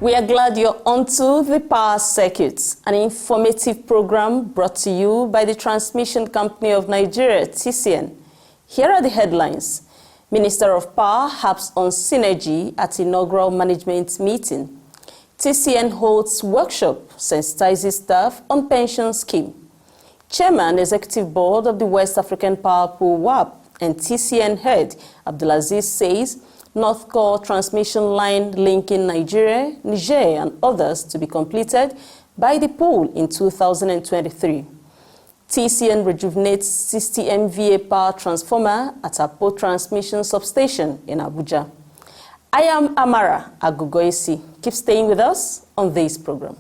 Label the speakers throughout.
Speaker 1: We are glad you're onto the Power Circuit, an informative program brought to you by the Transmission Company of Nigeria, TCN. Here are the headlines. Minister of Power harps on synergy at inaugural management meeting. TCN holds workshop, sensitizes staff on pension scheme. Chairman, Executive Board of the West African Power Pool WAP and TCN head Abdulaziz says North Core transmission line linking Nigeria, Niger and others to be completed by the pool in 2023. TCN rejuvenates 60 MVA power transformer at Apo Transmission Substation in Abuja. I am Amara Agugoisi. Keep staying with us on this program.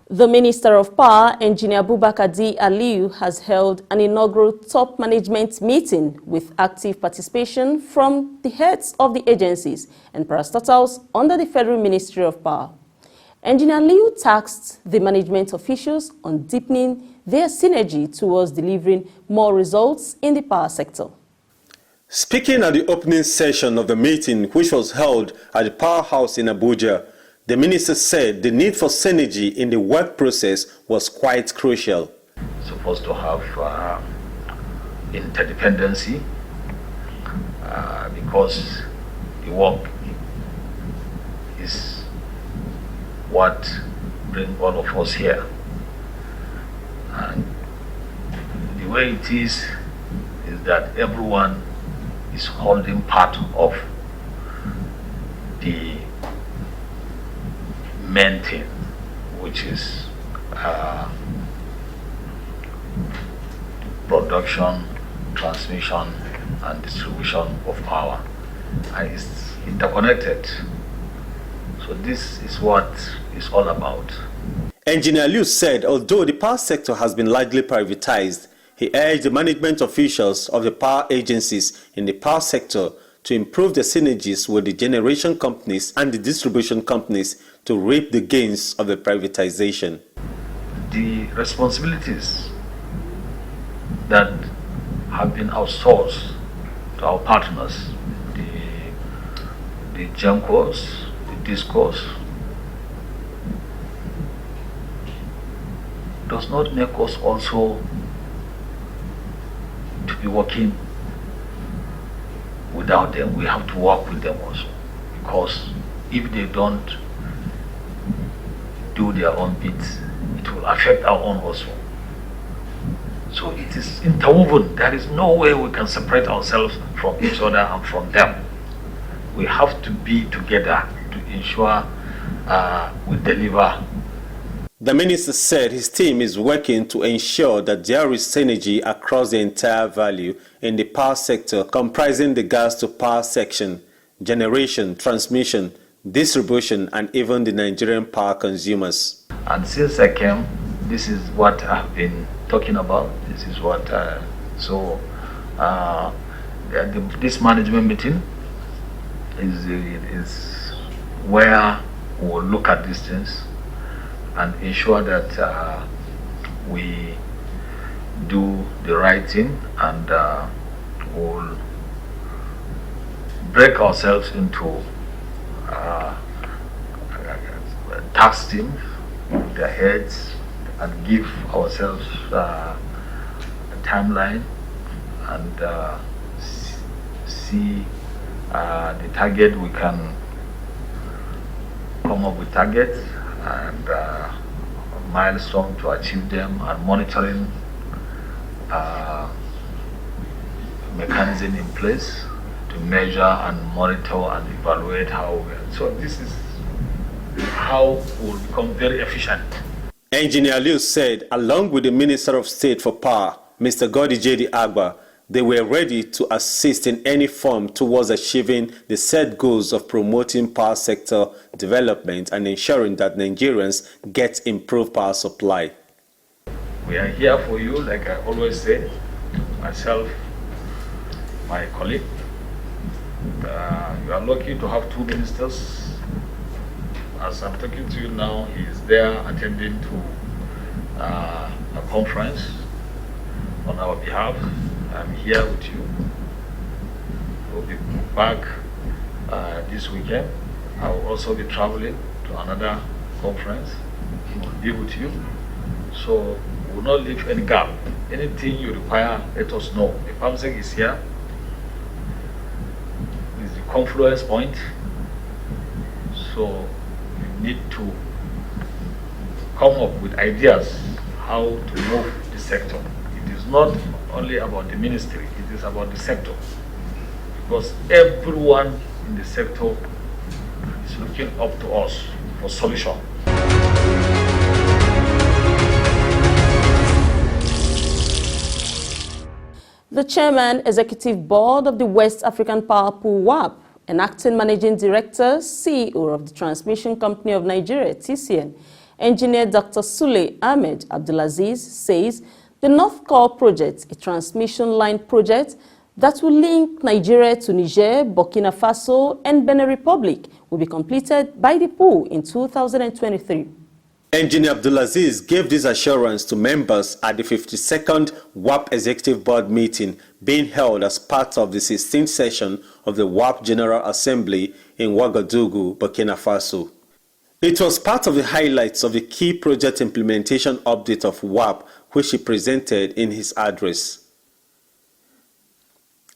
Speaker 1: The Minister of Power, Engineer Abubakar D. Aliyu, has held an inaugural top management meeting with active participation from the heads of the agencies and parastatals under the Federal Ministry of Power. Engineer Aliyu tasked the management officials on deepening their synergy towards delivering more results in the power sector.
Speaker 2: Speaking at the opening session of the meeting, which was held at the Powerhouse in Abuja, the minister said the need for synergy in the work process was quite crucial.
Speaker 3: Supposed to have interdependency because the work is what brings all of us here. And the way it is that everyone is holding part of the main thing, which is production, transmission, and distribution of power. And it's interconnected. So this is what it's all about.
Speaker 2: Engineer Liu said although the power sector has been largely privatized, he urged the management officials of the power agencies in the power sector to improve the synergies with the generation companies and the distribution companies to reap the gains of the privatization.
Speaker 3: The responsibilities that have been outsourced to our partners, the GENCOs, the DISCOs, does not make us also to be working without them. We have to work with them also, because if they don't do their own bits, it will affect our own also. So it is interwoven. There is no way we can separate ourselves from each other and from them. We have to be together to ensure we deliver.
Speaker 2: The minister said his team is working to ensure that there is synergy across the entire value in the power sector, comprising the gas to power section, generation, transmission, distribution, and even the Nigerian power consumers.
Speaker 3: And since I came, this is what I've been talking about. This is what this management meeting is where we'll look at these things and ensure that we do the right thing, and we'll break ourselves into task teams, their heads, and give ourselves a timeline and see the target. We can come up with targets and milestone to achieve them, and monitoring mechanism in place to measure and monitor and evaluate how we are. So this is how we'll become very efficient.
Speaker 2: Engineer Liu said, along with the Minister of State for Power, Mr. Godi J.D. Agba, they were ready to assist in any form towards achieving the set goals of promoting power sector development and ensuring that Nigerians get improved power supply.
Speaker 3: We are here for you, like I always say, myself, my colleague. You are lucky to have two ministers. As I'm talking to you now, he is there attending to a conference on our behalf. I'm here with you. We'll be back this weekend. I will also be traveling to another conference. We'll be with you. So we will not leave any gap. Anything you require, let us know. The PAMSEC is here. It's the confluence point. So you need to come up with ideas how to move the sector. It is not only about the ministry, it is about the sector. Because everyone in the sector is looking up to us for solution.
Speaker 1: The Chairman, Executive Board of the West African Power Pool WAP, and Acting Managing Director, CEO of the Transmission Company of Nigeria, TCN, Engineer Dr. Sule Ahmed Abdulaziz, says the North Core project, a transmission line project that will link Nigeria to Niger, Burkina Faso, and Benin Republic, will be completed by the pool in 2023.
Speaker 2: Engineer Abdulaziz gave this assurance to members at the 52nd WAP Executive Board meeting being held as part of the 16th session of the WAP General Assembly in Ouagadougou, Burkina Faso. It was part of the highlights of the key project implementation update of WAP, which he presented in his address.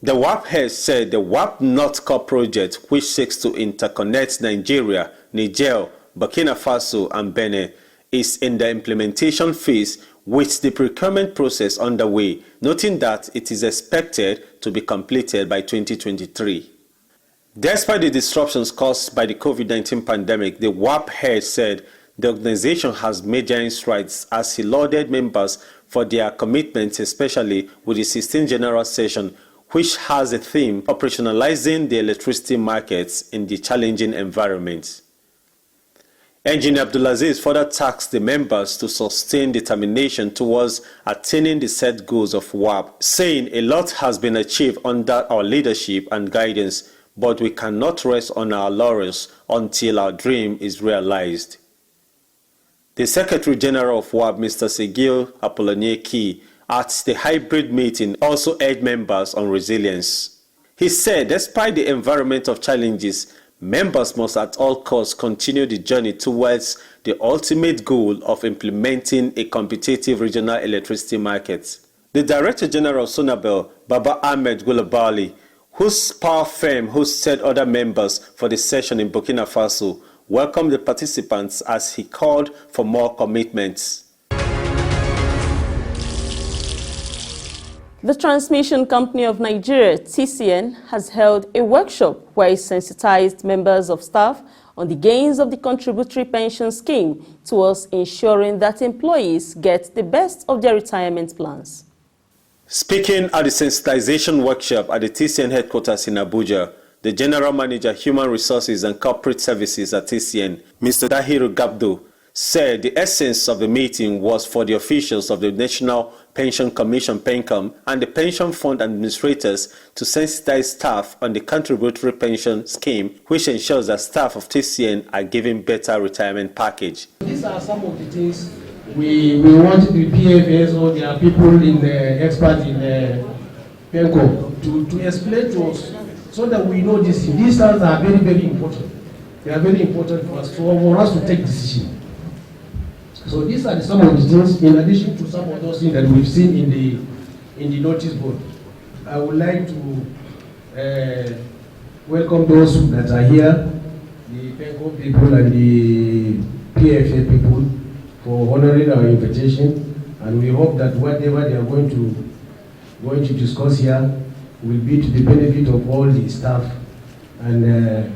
Speaker 2: The WAP head said the WAP North Core project, which seeks to interconnect Nigeria, Niger, Burkina Faso, and Benin, is in the implementation phase with the procurement process underway, noting that it is expected to be completed by 2023. Despite the disruptions caused by the COVID-19 pandemic, the WAP head said the organization has made giant strides as he lauded members for their commitment, especially with the 16th General Session, which has a theme operationalizing the electricity markets in the challenging environment. Engineer Abdulaziz further tasked the members to sustain determination towards attaining the set goals of WAP, saying a lot has been achieved under our leadership and guidance, but we cannot rest on our laurels until our dream is realized. The Secretary General of WAP, Mr. Segil Apollonier-Key, at the hybrid meeting also urged members on resilience. He said despite the environmental challenges, members must at all costs continue the journey towards the ultimate goal of implementing a competitive regional electricity market. The Director General of Sonabel, Baba Ahmed Gulabali, whose power firm hosted other members for the session in Burkina Faso, welcomed the participants as he called for more commitments.
Speaker 1: The Transmission Company of Nigeria, TCN, has held a workshop where it sensitized members of staff on the gains of the contributory pension scheme towards ensuring that employees get the best of their retirement plans.
Speaker 2: Speaking at the sensitization workshop at the TCN headquarters in Abuja, the General Manager, Human Resources and Corporate Services at TCN, Mr. Dahiru Gabdo, said the essence of the meeting was for the officials of the National Pension Commission (PENCOM) and the pension fund administrators to sensitize staff on the contributory pension scheme, which ensures that staff of TCN are given better retirement package.
Speaker 4: These are some of the things we want the PFS or their people in the experts in the PENCOM to explain to us so that we know this. These things are very, very important. They are very important for us, for us to take decisions. So these are some of the things, in addition to some of those things that we've seen in the notice board. I would like to welcome those that are here, the PENCOM people and the PFA people, for honoring our invitation, and we hope that whatever they are going to discuss here will be to the benefit of all the staff and the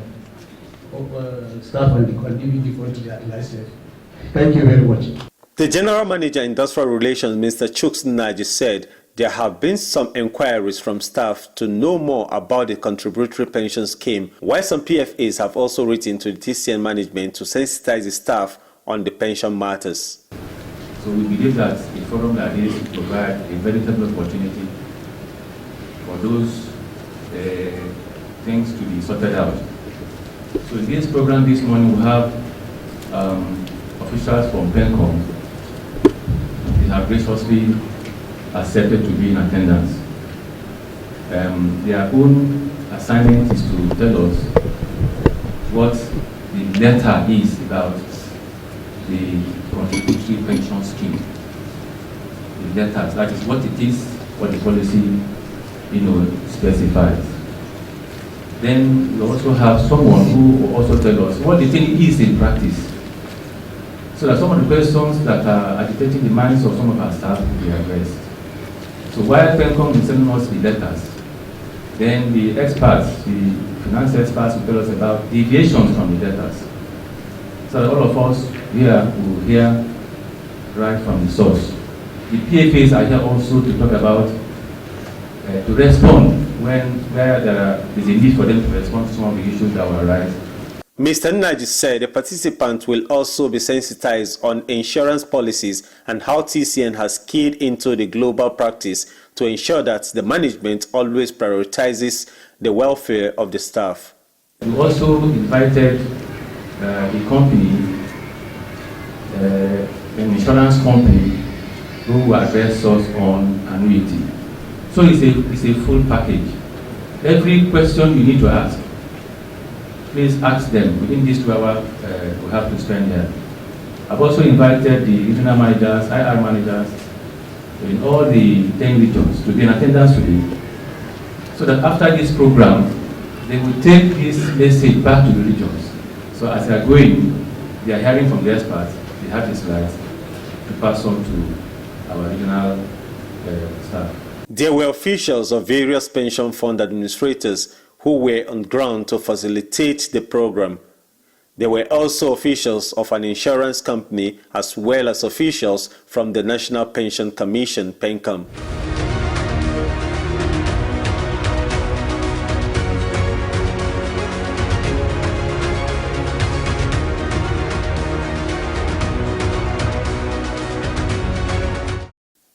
Speaker 4: community country at large. Thank you very much.
Speaker 2: The General Manager, Industrial Relations, Mr. Chuks Naji, said there have been some inquiries from staff to know more about the contributory pension scheme, while some PFAs have also written to the TCN management to sensitize the staff on the pension matters.
Speaker 5: So we believe that a forum like this will provide a veritable opportunity for those things to be sorted out. So in this program this morning we have officials from PENCOM they have graciously accepted to be in attendance. Their own assignment is to tell us what the letter is about the contributory pension scheme. The letter, that is what it is, what the policy, specifies. Then we also have someone who will also tell us what the thing is in practice. So that some of the questions that are agitating the minds of some of our staff will be addressed. So while PENCOM is sending us the letters, then the experts, the finance experts will tell us about deviations from the letters. So that all of us here will hear right from the source. The PFAs are here also to talk about, to respond where there is a need for them to respond to some of the issues that will arise.
Speaker 2: Mr. Nnaji said the participants will also be sensitized on insurance policies and how TCN has keyed into the global practice to ensure that the management always prioritizes the welfare of the staff.
Speaker 5: We also invited a company, an insurance company, who will address us on annuity. So it's a full package. Every question you need to ask, please ask them within these 2 hours we have to spend here. I've also invited the regional managers, IR managers in all the 10 regions to be in attendance today, so that after this program, they will take this message back to the regions. So as they are going, they are hearing from the experts, they have this right to pass on to our regional staff.
Speaker 2: There were officials of various pension fund administrators who were on ground to facilitate the program. There were also officials of an insurance company as well as officials from the National Pension Commission, PENCOM.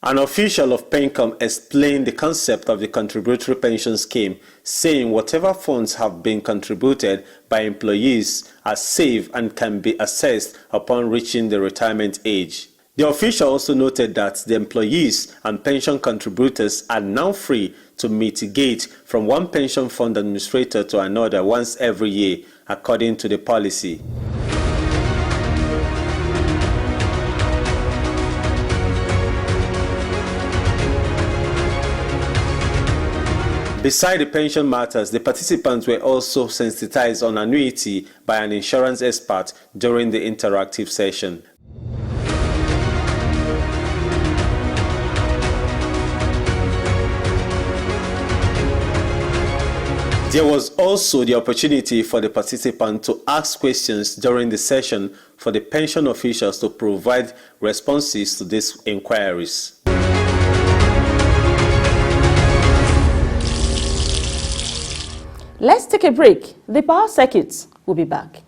Speaker 2: An official of PENCOM explained the concept of the contributory pension scheme, saying whatever funds have been contributed by employees are safe and can be assessed upon reaching the retirement age. The official also noted that the employees and pension contributors are now free to mitigate from one pension fund administrator to another once every year, according to the policy. Beside the pension matters, the participants were also sensitized on annuity by an insurance expert during the interactive session. There was also the opportunity for the participants to ask questions during the session for the pension officials to provide responses to these inquiries.
Speaker 1: Let's take a break. The power circuits will be back.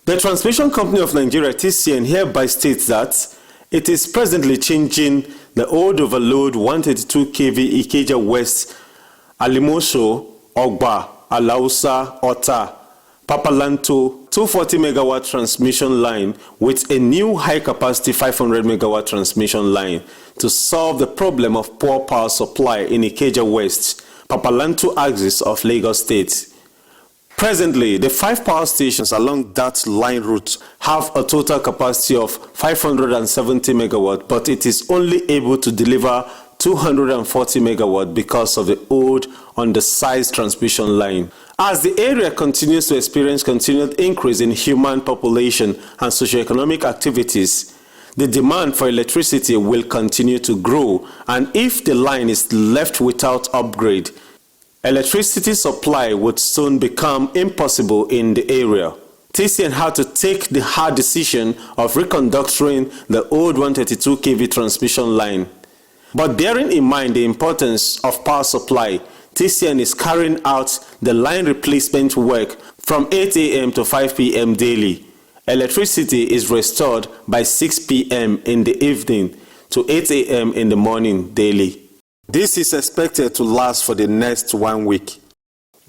Speaker 2: The Transmission Company of Nigeria, TCN, hereby states that it is presently changing the old overload 132 kV Ikeja West, Alimoso, Ogba, Alausa, Ota, Papalanto 240 megawatt transmission line with a new high capacity 500 megawatt transmission line to solve the problem of poor power supply in Ikeja West, Papalanto axis of Lagos State. Presently, the 5 power stations along that line route have a total capacity of 570 megawatt, but it is only able to deliver 240 megawatt because of the old undersized transmission line. As the area continues to experience continued increase in human population and socioeconomic activities, the demand for electricity will continue to grow, and if the line is left without upgrade, electricity supply would soon become impossible in the area. TCN had to take the hard decision of reconductoring the old 132 kV transmission line. But bearing in mind the importance of power supply, TCN is carrying out the line replacement work from 8 a.m. to 5 p.m. daily. Electricity is restored by 6 p.m. in the evening to 8 a.m. in the morning daily. This is expected to last for the next 1 week.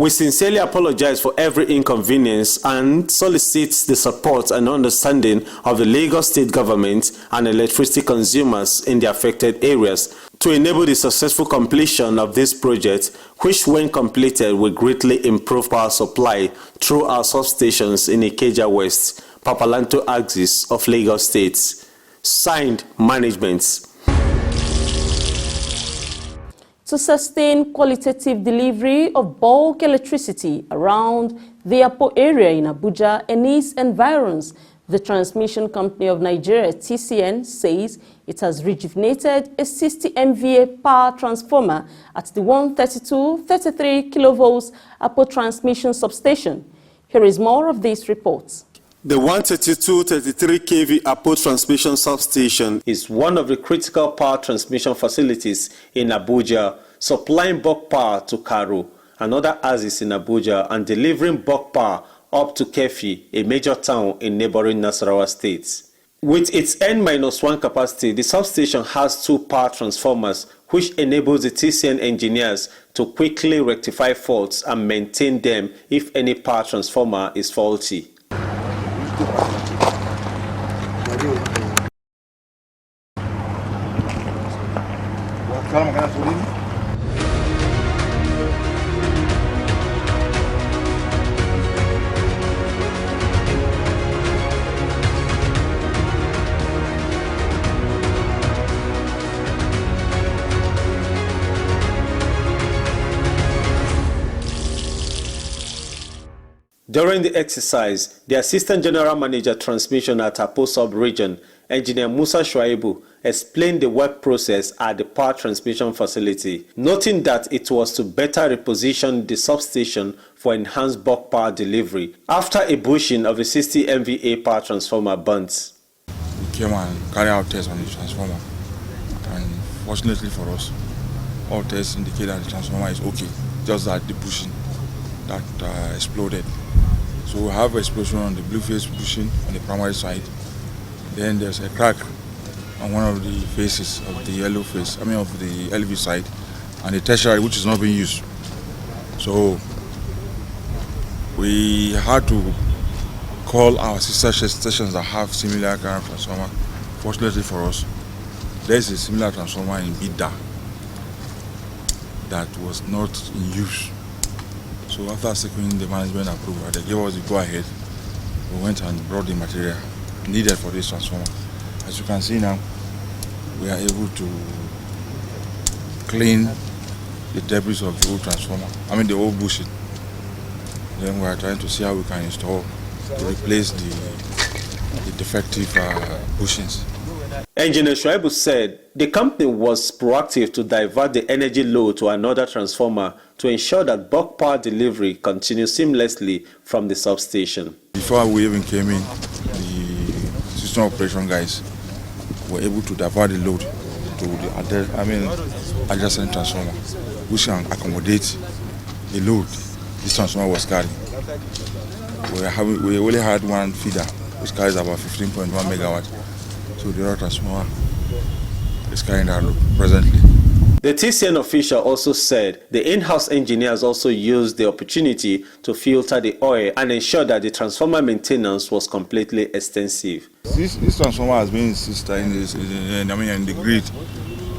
Speaker 2: We sincerely apologize for every inconvenience and solicit the support and understanding of the Lagos State government and electricity consumers in the affected areas to enable the successful completion of this project, which when completed will greatly improve power supply through our substations in Ikeja West, Papalanto axis of Lagos State. Signed, Management.
Speaker 1: To sustain qualitative delivery of bulk electricity around the Apo area in Abuja and its environs, the Transmission Company of Nigeria, TCN, says it has rejuvenated a 60 MVA power transformer at the 132-33 kilovolts Apo transmission substation. Here is more of this report.
Speaker 2: The 132-33 kV Apo transmission substation is one of the critical power transmission facilities in Abuja, supplying bulk power to Karu, another axis in Abuja, and delivering bulk power up to Kefi, a major town in neighboring Nasarawa State. With its N-1 capacity, the substation has 2 power transformers, which enables the TCN engineers to quickly rectify faults and maintain them if any power transformer is faulty. During the exercise, the Assistant General Manager Transmission at Apo Sub-Region, Engineer Musa Shuaibu, explained the work process at the power transmission facility, noting that it was to better reposition the substation for enhanced bulk power delivery after a bushing of a 60 MVA power transformer burnt.
Speaker 6: We came and carried out tests on the transformer, and fortunately for us, all tests indicate that the transformer is okay, just that the bushing that exploded. So we have an explosion on the blue face bushing on the primary side. Then there's a crack on one of the faces of the yellow face, of the LV side, and the tertiary, which is not being used. So we had to call our sister stations that have similar kind of transformer. Fortunately for us, there's a similar transformer in Bida that was not in use. So after seeking the management approval, they gave us the go-ahead. We went and brought the material needed for this transformer. As you can see now, we are able to clean the debris of the old transformer, the old bushing. Then we are trying to see how we can install to replace the defective bushings.
Speaker 2: Engineer Shuaibu said the company was proactive to divert the energy load to another transformer to ensure that bulk power delivery continues seamlessly from the substation.
Speaker 6: Before we even came in, the system operation guys were able to divert the load to the adjacent transformer, which can accommodate the load this transformer was carrying. We only had one feeder, which carries about 15.1 megawatts. So the other transformer is carrying that load presently.
Speaker 2: The TCN official also said the in-house engineers also used the opportunity to filter the oil and ensure that the transformer maintenance was completely extensive.
Speaker 6: This transformer has been in the grid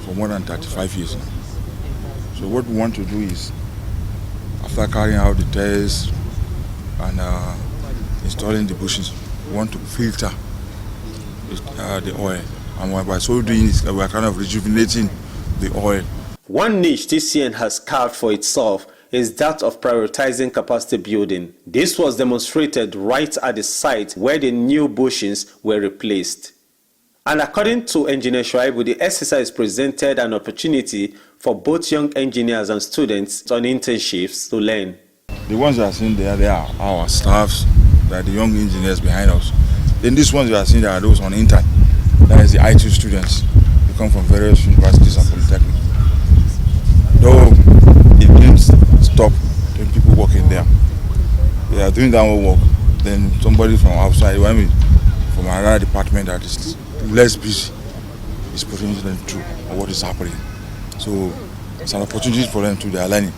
Speaker 6: for more than 35 years now. So what we want to do is, after carrying out the tests and installing the bushings, we want to filter the oil. And by so doing this, we are kind of rejuvenating the oil.
Speaker 2: One niche TCN has carved for itself is that of prioritizing capacity building. This was demonstrated right at the site where the new bushings were replaced. And according to Engineer Shuaibu, the exercise presented an opportunity for both young engineers and students on internships to learn.
Speaker 6: The ones you are seeing there, they are our staffs, they are the young engineers behind us. Then these ones you are seeing, there are those on intern. That is the IT students. They come from various universities and polytechnics. Though it didn't stop the people working there. They are doing their own work. Then somebody from outside, from another department that is less busy, is putting them through what is happening. So it's an opportunity for them to, they are learning.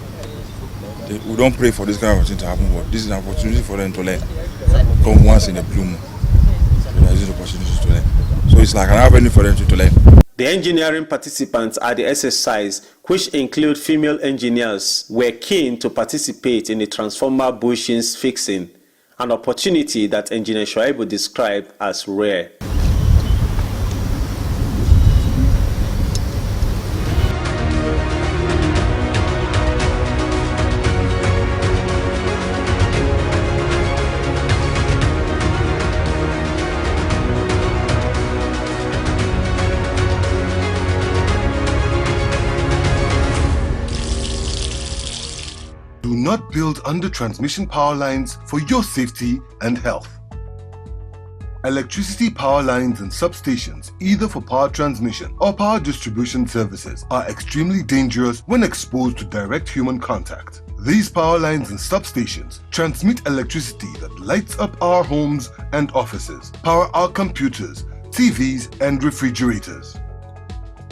Speaker 6: We don't pray for this kind of thing to happen, but this is an opportunity for them to learn. Come once in a blue moon. So there's an opportunity to learn. So it's like an avenue for them to learn.
Speaker 2: The engineering participants at the exercise, which include female engineers, were keen to participate in the transformer bushings fixing, an opportunity that Engineer Shuaibu described as rare.
Speaker 7: Do not build under transmission power lines for your safety and health. Electricity power lines and substations, either for power transmission or power distribution services, are extremely dangerous when exposed to direct human contact. These power lines and substations transmit electricity that lights up our homes and offices, power our computers, TVs, and refrigerators.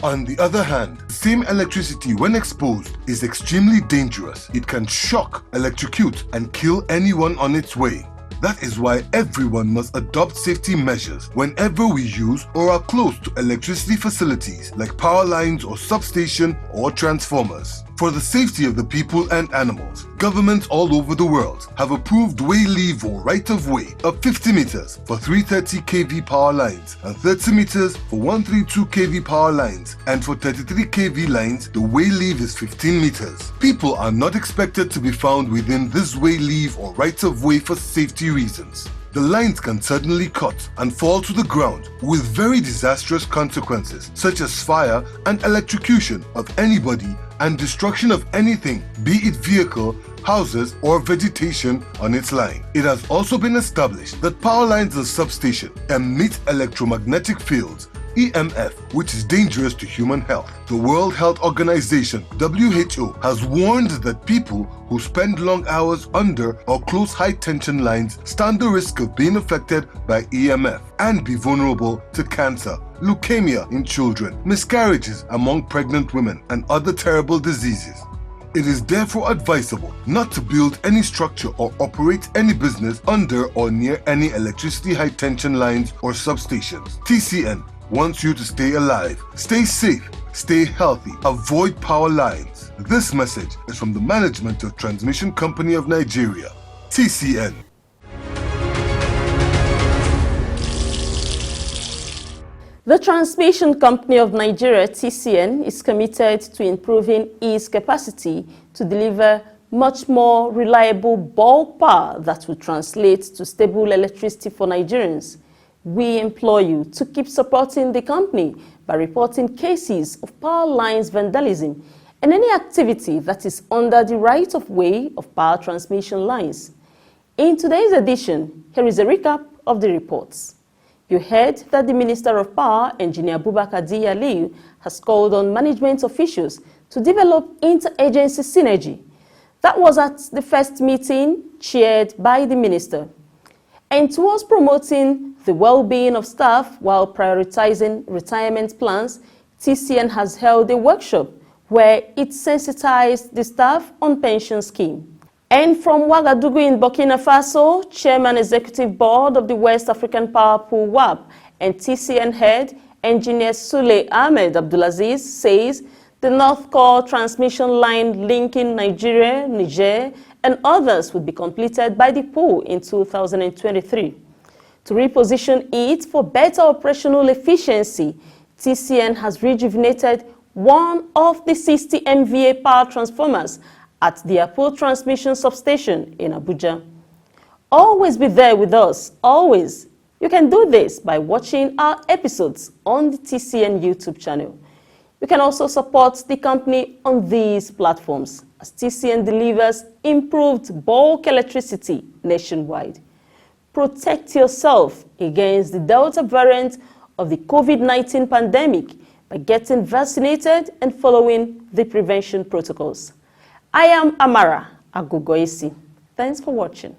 Speaker 7: On the other hand, the same electricity when exposed is extremely dangerous. It can shock, electrocute, and kill anyone on its way. That is why everyone must adopt safety measures whenever we use or are close to electricity facilities like power lines or substation or transformers. For the safety of the people and animals, governments all over the world have approved way leave or right-of-way of 50 meters for 330 kV power lines and 30 meters for 132 kV power lines, and for 33 kV lines the way leave is 15 meters. People are not expected to be found within this way leave or right-of-way for safety reasons. The lines can suddenly cut and fall to the ground with very disastrous consequences such as fire and electrocution of anybody and destruction of anything, be it vehicle, houses or vegetation on its line. It has also been established that power lines and substation emit electromagnetic fields, EMF, which is dangerous to human health. The World Health Organization, WHO, has warned that people who spend long hours under or close high-tension lines stand the risk of being affected by EMF and be vulnerable to cancer, leukemia in children, miscarriages among pregnant women, and other terrible diseases. It is therefore advisable not to build any structure or operate any business under or near any electricity high-tension lines or substations. TCN wants you to stay alive, stay safe, stay healthy, avoid power lines. This message is from the management of Transmission Company of Nigeria, TCN.
Speaker 1: The Transmission Company of Nigeria, TCN, is committed to improving its capacity to deliver much more reliable bulk power that will translate to stable electricity for Nigerians. We implore you to keep supporting the company by reporting cases of power lines vandalism and any activity that is under the right-of-way of power transmission lines. In today's edition, here is a recap of the reports. You heard that the Minister of Power, Engineer Abubakar D. Aliyu, has called on management officials to develop interagency synergy. That was at the first meeting chaired by the Minister. And towards promoting the well-being of staff while prioritizing retirement plans, TCN has held a workshop where it sensitized the staff on pension scheme. And from Ouagadougou in Burkina Faso, Chairman Executive Board of the West African Power Pool WAP and TCN head, Engineer Sule Ahmed Abdulaziz, says the North Core transmission line linking Nigeria, Niger, and others will be completed by the pool in 2023. To reposition it for better operational efficiency, TCN has rejuvenated one of the 60 MVA power transformers at the Apo Transmission Substation in Abuja. Always be there with us, always. You can do this by watching our episodes on the TCN YouTube channel. You can also support the company on these platforms as TCN delivers improved bulk electricity nationwide. Protect yourself against the Delta variant of the COVID-19 pandemic by getting vaccinated and following the prevention protocols. I am Amara Agugoisi. Thanks for watching.